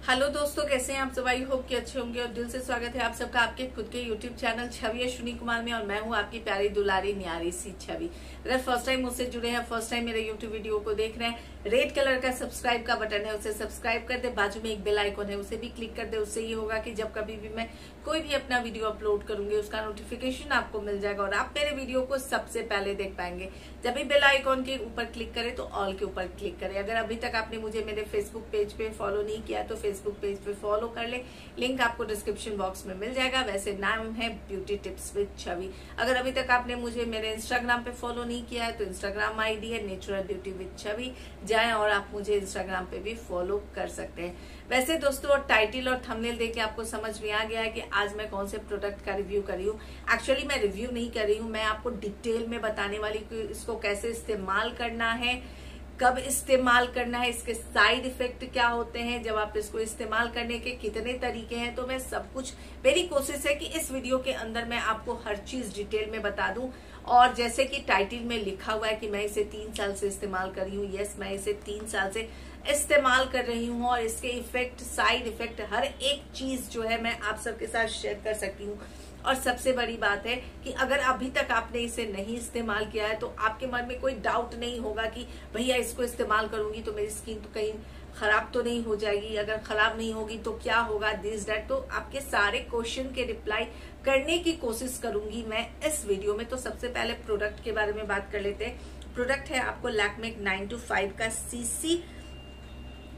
Hello दोस्तों, कैसे हैं आप सब। आई होप कि अच्छे होंगे और दिल से स्वागत है आप सबका आपके खुद के यूट्यूब चैनल छवि अश्विनी कुमार में। और मैं हूं आपकी प्यारी दुलारी न्यारी सी छवि। अगर फर्स्ट टाइम मुझसे जुड़े हैं, फर्स्ट टाइम मेरे यूट्यूब वीडियो को देख रहे हैं, रेड कलर का सब्सक्राइब का बटन है, उसे सब्सक्राइब कर दे। बाजू में एक बेल आइकन है, उसे भी क्लिक कर दे। उससे ये होगा कि जब कभी भी मैं कोई भी अपना वीडियो अपलोड करूंगी उसका नोटिफिकेशन आपको मिल जाएगा और आप मेरे वीडियो को सबसे पहले देख पाएंगे। जब भी बेल आइकॉन के ऊपर क्लिक करें तो ऑल के ऊपर क्लिक करें। अगर अभी तक आपने मुझे मेरे फेसबुक पेज पे फॉलो नहीं किया तो फेसबुक पेज पे फॉलो कर ले, लिंक आपको डिस्क्रिप्शन बॉक्स में मिल जाएगा। वैसे नाम है ब्यूटी टिप्स विद छवि। अगर अभी तक आपने मुझे मेरे इंस्टाग्राम पे फॉलो नहीं किया है तो इंस्टाग्राम आईडी है नेचुरल ब्यूटी विद छवि, जाएं और आप मुझे इंस्टाग्राम पे भी फॉलो कर सकते हैं। वैसे दोस्तों, टाइटल और थंबनेल देख के आपको समझ में आ गया है कि आज मैं कौन से प्रोडक्ट का रिव्यू कर रही हूँ। एक्चुअली मैं रिव्यू नहीं कर रही हूँ, मैं आपको डिटेल में बताने वाली कि इसको कैसे इस्तेमाल करना है, कब इस्तेमाल करना है, इसके साइड इफेक्ट क्या होते हैं, जब आप इसको इस्तेमाल करने के कितने तरीके हैं। तो मैं सब कुछ, मेरी कोशिश है कि इस वीडियो के अंदर मैं आपको हर चीज डिटेल में बता दूं। और जैसे कि टाइटल में लिखा हुआ है कि मैं इसे 3 साल से इस्तेमाल कर रही हूँ, यस मैं इसे 3 साल से इस्तेमाल कर रही हूँ और इसके इफेक्ट, साइड इफेक्ट, हर एक चीज जो है मैं आप सबके साथ शेयर कर सकती हूँ। और सबसे बड़ी बात है कि अगर अभी तक आपने इसे नहीं इस्तेमाल किया है तो आपके मन में कोई डाउट नहीं होगा कि भैया इसको इस्तेमाल करूंगी तो मेरी स्किन तो कहीं खराब तो नहीं हो जाएगी, अगर खराब नहीं होगी तो क्या होगा, दिस दैट। तो आपके सारे क्वेश्चन के रिप्लाई करने की कोशिश करूंगी मैं इस वीडियो में। तो सबसे पहले प्रोडक्ट के बारे में बात कर लेते हैं। प्रोडक्ट है आपको लैक्मे 9 to 5 का सीसी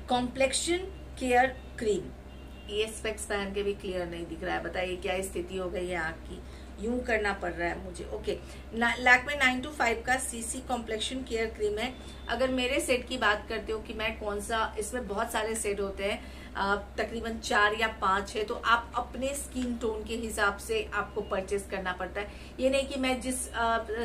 कॉम्प्लेक्शन केयर क्रीम। ये स्पेक्स पहन के भी क्लियर नहीं दिख रहा है, बताइए क्या स्थिति हो गई है आँख की, यूं करना पड़ रहा है मुझे। ओके, लैक्मे 9 to 5 का सीसी कॉम्प्लेक्शन केयर क्रीम है। अगर मेरे सेट की बात करते हो कि मैं कौन सा, इसमें बहुत सारे सेट होते हैं, तकरीबन 4 या 5 है, तो आप अपने स्किन टोन के हिसाब से आपको परचेस करना पड़ता है। ये नहीं कि मैं जिस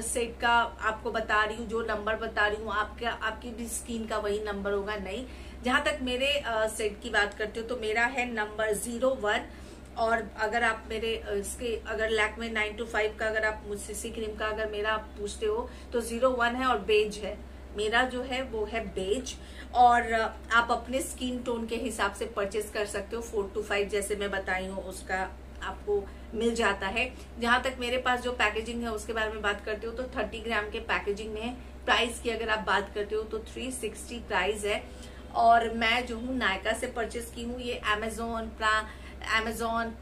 सेट का आपको बता रही हूँ, जो नंबर बता रही हूँ, आपकी भी स्किन का वही नंबर होगा, नहीं। जहां तक मेरे सेट की बात करते हो तो मेरा है नंबर 01। और अगर आप मेरे इसके, अगर लैक्मे 9 to 5 का अगर आप सीसी क्रीम का अगर मेरा आप पूछते हो तो 01 है और बेज है। मेरा जो है वो है बेज। और आप अपने स्किन टोन के हिसाब से परचेस कर सकते हो। 4 to 5 जैसे मैं बताई हूँ उसका आपको मिल जाता है। जहां तक मेरे पास जो पैकेजिंग है उसके बारे में बात करते हो तो 30 ग्राम के पैकेजिंग में है। प्राइस की अगर आप बात करते हो तो 360 प्राइस है। और मैं जो हूँ नायका से परचेस की हूँ। ये अमेजोन,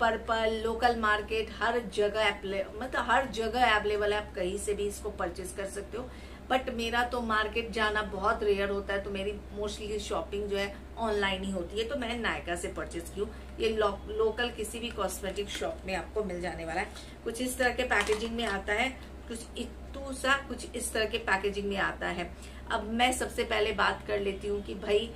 पर्पल, लोकल मार्केट, हर जगह मतलब हर जगह अवेलेबल है। आप कहीं से भी इसको परचेस कर सकते हो। बट मेरा तो मार्केट जाना बहुत रेयर होता है, तो मेरी मोस्टली शॉपिंग जो है ऑनलाइन ही होती है। तो मैं नायका से परचेस की हूँ। ये लोकल किसी भी कॉस्मेटिक शॉप में आपको मिल जाने वाला है। कुछ इस तरह के पैकेजिंग में आता है, कुछ इस तरह के पैकेजिंग में आता है। अब मैं सबसे पहले बात कर लेती हूँ कि भाई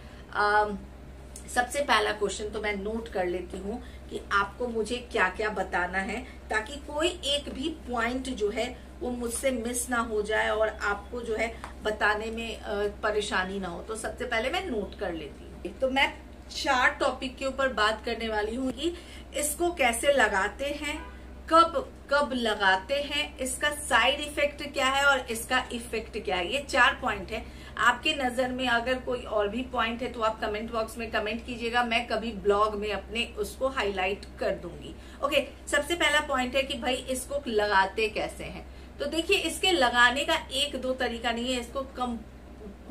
सबसे पहला क्वेश्चन तो मैं नोट कर लेती हूँ कि आपको मुझे क्या क्या बताना है, ताकि कोई एक भी पॉइंट जो है वो मुझसे मिस ना हो जाए और आपको जो है बताने में परेशानी ना हो। तो सबसे पहले मैं नोट कर लेती हूँ। तो मैं 4 टॉपिक के ऊपर बात करने वाली हूँ कि इसको कैसे लगाते हैं, कब लगाते हैं, इसका साइड इफेक्ट क्या है और इसका इफेक्ट क्या है। ये 4 पॉइंट है। आपके नजर में अगर कोई और भी पॉइंट है तो आप कमेंट बॉक्स में कमेंट कीजिएगा, मैं कभी ब्लॉग में अपने उसको हाईलाइट कर दूंगी। ओके, सबसे पहला पॉइंट है कि भाई इसको लगाते कैसे हैं। तो देखिए, इसके लगाने का 1-2 तरीका नहीं है, इसको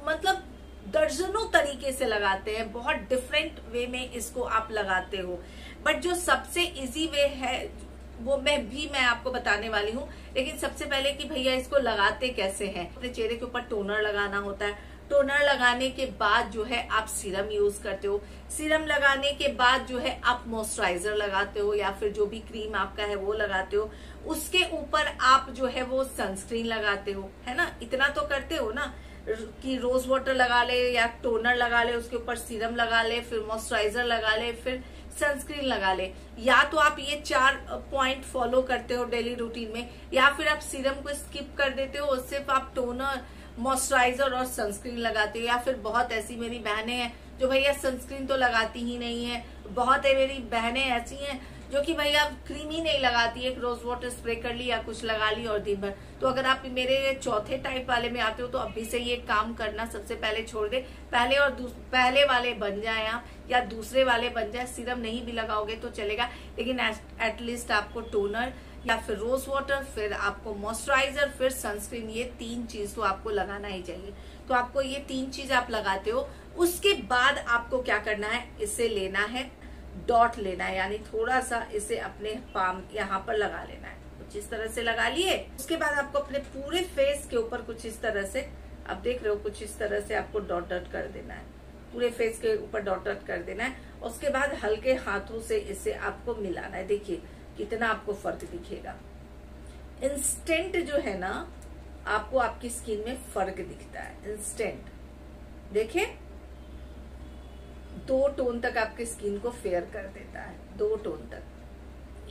मतलब दर्जनों तरीके से लगाते हैं। बहुत डिफरेंट वे में इसको आप लगाते हो। बट जो सबसे इजी वे है वो मैं आपको बताने वाली हूँ। लेकिन सबसे पहले कि भैया इसको लगाते कैसे हैं। अपने चेहरे के ऊपर टोनर लगाना होता है। टोनर लगाने के बाद जो है आप सीरम यूज करते हो। सीरम लगाने के बाद जो है आप मॉइस्चराइजर लगाते हो या फिर जो भी क्रीम आपका है वो लगाते हो। उसके ऊपर आप जो है वो सनस्क्रीन लगाते हो, है ना। इतना तो करते हो ना कि रोज वाटर लगा ले या टोनर लगा ले, उसके ऊपर सीरम लगा ले, फिर मॉइस्चराइजर लगा ले, फिर सनस्क्रीन लगा ले। या तो आप ये 4 पॉइंट फॉलो करते हो डेली रूटीन में, या फिर आप सीरम को स्किप कर देते हो, सिर्फ आप टोनर, मॉइस्चराइजर और सनस्क्रीन लगाते हो। या फिर बहुत ऐसी मेरी बहनें हैं जो भैया सनस्क्रीन तो लगाती ही नहीं है। बहुत है मेरी बहनें ऐसी हैं जो कि भाई आप क्रीम ही नहीं लगाती, एक रोज वाटर स्प्रे कर ली या कुछ लगा ली और दिन भर। तो अगर आप मेरे चौथे टाइप वाले में आते हो तो अभी से ये काम करना सबसे पहले छोड़ दे। पहले वाले बन जाए आप या दूसरे वाले बन जाए, सीरम नहीं भी लगाओगे तो चलेगा, लेकिन एटलीस्ट आपको टोनर या फिर रोज वाटर, फिर आपको मॉइस्चराइजर, फिर सनस्क्रीन, ये 3 चीज तो आपको लगाना ही चाहिए। तो आपको ये 3 चीज आप लगाते हो। उसके बाद आपको क्या करना है, इसे लेना है, डॉट लेना है, यानी थोड़ा सा इसे अपने पाम यहाँ पर लगा लेना है, कुछ इस तरह से लगा लिए। उसके बाद आपको अपने पूरे फेस के ऊपर कुछ इस तरह से, आप देख रहे हो, कुछ इस तरह से आपको डॉट डॉट कर देना है, पूरे फेस के ऊपर डॉट डॉट कर देना है। उसके बाद हल्के हाथों से इसे आपको मिलाना है। देखिए कितना आपको फर्क दिखेगा। इंस्टेंट जो है ना, आपको आपकी स्किन में फर्क दिखता है इंस्टेंट। देखिए 2 टोन तक आपकी स्किन को फेयर कर देता है, 2 टोन तक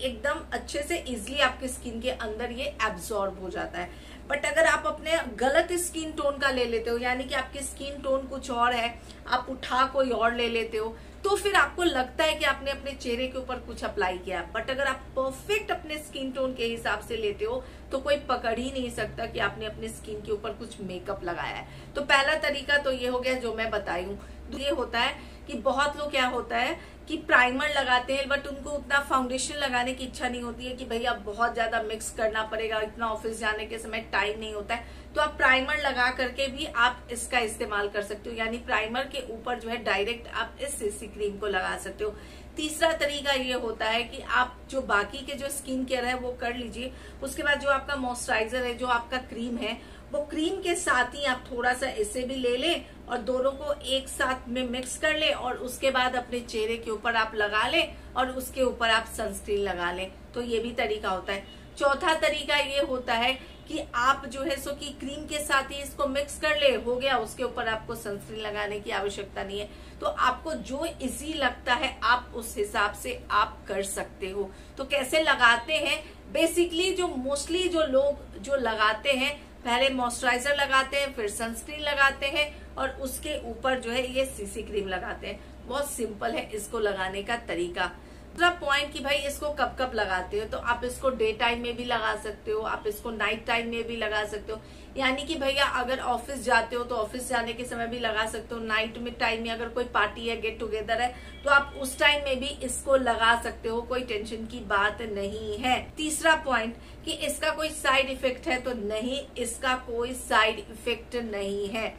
एकदम अच्छे से इजीली आपकी स्किन के अंदर ये एब्जॉर्ब हो जाता है। बट अगर आप अपने गलत स्किन टोन का ले लेते हो, यानी कि आपकी स्किन टोन कुछ और है, आप उठा कोई और ले लेते हो, तो फिर आपको लगता है कि आपने अपने चेहरे के ऊपर कुछ अप्लाई किया। बट अगर आप परफेक्ट अपने स्किन टोन के हिसाब से लेते हो तो कोई पकड़ ही नहीं सकता कि आपने अपने स्किन के ऊपर कुछ मेकअप लगाया है। तो पहला तरीका तो ये हो गया जो मैं बताई हूँ। ये होता है कि बहुत लोग क्या होता है कि प्राइमर लगाते हैं, बट उनको उतना फाउंडेशन लगाने की इच्छा नहीं होती है कि भैया बहुत ज्यादा मिक्स करना पड़ेगा, इतना ऑफिस जाने के समय टाइम नहीं होता है। तो आप प्राइमर लगा करके भी आप इसका इस्तेमाल कर सकते हो, यानी प्राइमर के ऊपर जो है डायरेक्ट आप इस सीसी क्रीम को लगा सकते हो। तीसरा तरीका ये होता है कि आप जो बाकी के जो स्किन केयर है वो कर लीजिए। उसके बाद जो आपका मॉइस्चराइजर है, जो आपका क्रीम है, वो क्रीम के साथ ही आप थोड़ा सा इसे भी ले लें और दोनों को एक साथ में मिक्स कर ले और उसके बाद अपने चेहरे के ऊपर आप लगा लें और उसके ऊपर आप सनस्क्रीन लगा लें। तो ये भी तरीका होता है। चौथा तरीका ये होता है कि आप जो है सो कि क्रीम के साथ ही इसको मिक्स कर ले, हो गया, उसके ऊपर आपको सनस्क्रीन लगाने की आवश्यकता नहीं है। तो आपको जो इजी लगता है आप उस हिसाब से आप कर सकते हो। तो कैसे लगाते हैं, बेसिकली जो मोस्टली जो लोग जो लगाते हैं, पहले मॉइस्चराइजर लगाते हैं, फिर सनस्क्रीन लगाते हैं और उसके ऊपर जो है ये सीसी क्रीम लगाते हैं। बहुत सिंपल है इसको लगाने का तरीका। दूसरा पॉइंट कि भाई इसको कब कब लगाते हो, तो आप इसको डे टाइम में भी लगा सकते हो, आप इसको नाइट टाइम में भी लगा सकते हो। यानी कि भैया अगर ऑफिस जाते हो तो ऑफिस जाने के समय भी लगा सकते हो, नाइट में टाइम में अगर कोई पार्टी है, गेट टुगेदर है, तो आप उस टाइम में भी इसको लगा सकते हो, कोई टेंशन की बात नहीं है। तीसरा पॉइंट कि इसका कोई साइड इफेक्ट है, तो नहीं, इसका कोई साइड इफेक्ट नहीं है।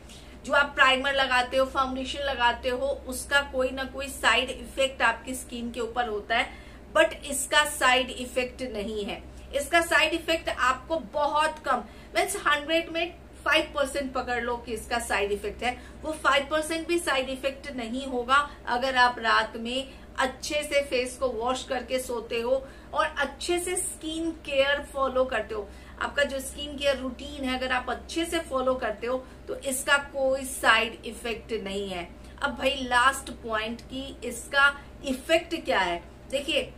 जो आप प्राइमर लगाते हो, फाउंडेशन लगाते हो, उसका कोई ना कोई साइड इफेक्ट आपकी स्किन के ऊपर होता है, बट इसका साइड इफेक्ट नहीं है। इसका साइड इफेक्ट आपको बहुत कम, मीन्स 100 में 5% पकड़ लो कि इसका साइड इफेक्ट है। वो 5% भी साइड इफेक्ट नहीं होगा अगर आप रात में अच्छे से फेस को वॉश करके सोते हो और अच्छे से स्किन केयर फॉलो करते हो। आपका जो स्किन केयर रूटीन है अगर आप अच्छे से फॉलो करते हो तो इसका कोई साइड इफेक्ट नहीं है। अब भाई लास्ट पॉइंट कि इसका इफेक्ट क्या है। देखिए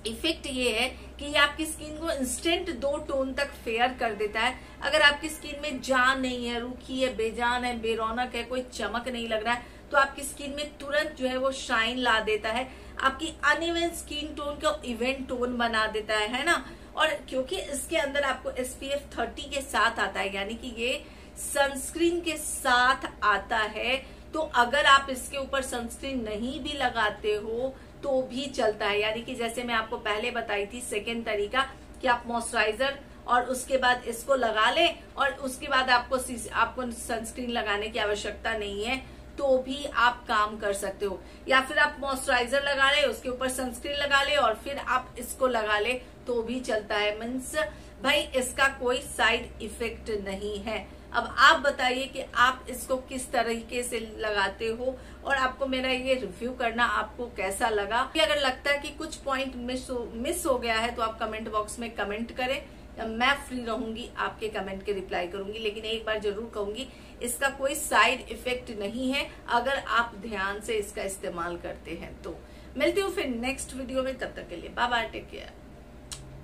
इफेक्ट ये है कि ये आपकी स्किन को इंस्टेंट 2 टोन तक फेयर कर देता है। अगर आपकी स्किन में जान नहीं है, रूखी है, बेजान है, बेरौनक है, कोई चमक नहीं लग रहा है, तो आपकी स्किन में तुरंत जो है वो शाइन ला देता है। आपकी अनइवन स्किन टोन को इवन टोन बना देता है ना। और क्योंकि इसके अंदर आपको SPF 30 के साथ आता है, यानी कि ये सनस्क्रीन के साथ आता है, तो अगर आप इसके ऊपर सनस्क्रीन नहीं भी लगाते हो तो भी चलता है। यानी कि जैसे मैं आपको पहले बताई थी सेकेंड तरीका कि आप मॉइस्चराइजर और उसके बाद इसको लगा लें और उसके बाद आपको सनस्क्रीन लगाने की आवश्यकता नहीं है, तो भी आप काम कर सकते हो। या फिर आप मॉइस्चराइजर लगा ले, उसके ऊपर सनस्क्रीन लगा ले और फिर आप इसको लगा ले तो भी चलता है। मीन्स भाई इसका कोई साइड इफेक्ट नहीं है। अब आप बताइए कि आप इसको किस तरीके से लगाते हो और आपको मेरा ये रिव्यू करना आपको कैसा लगा। अगर लगता है कि कुछ पॉइंट मिस हो गया है तो आप कमेंट बॉक्स में कमेंट करें, मैं फ्री रहूंगी आपके कमेंट के रिप्लाई करूंगी। लेकिन एक बार जरूर कहूंगी इसका कोई साइड इफेक्ट नहीं है अगर आप ध्यान से इसका इस्तेमाल करते हैं तो। मिलती हूँ फिर नेक्स्ट वीडियो में, तब तक के लिए bye bye, take care,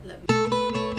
love you.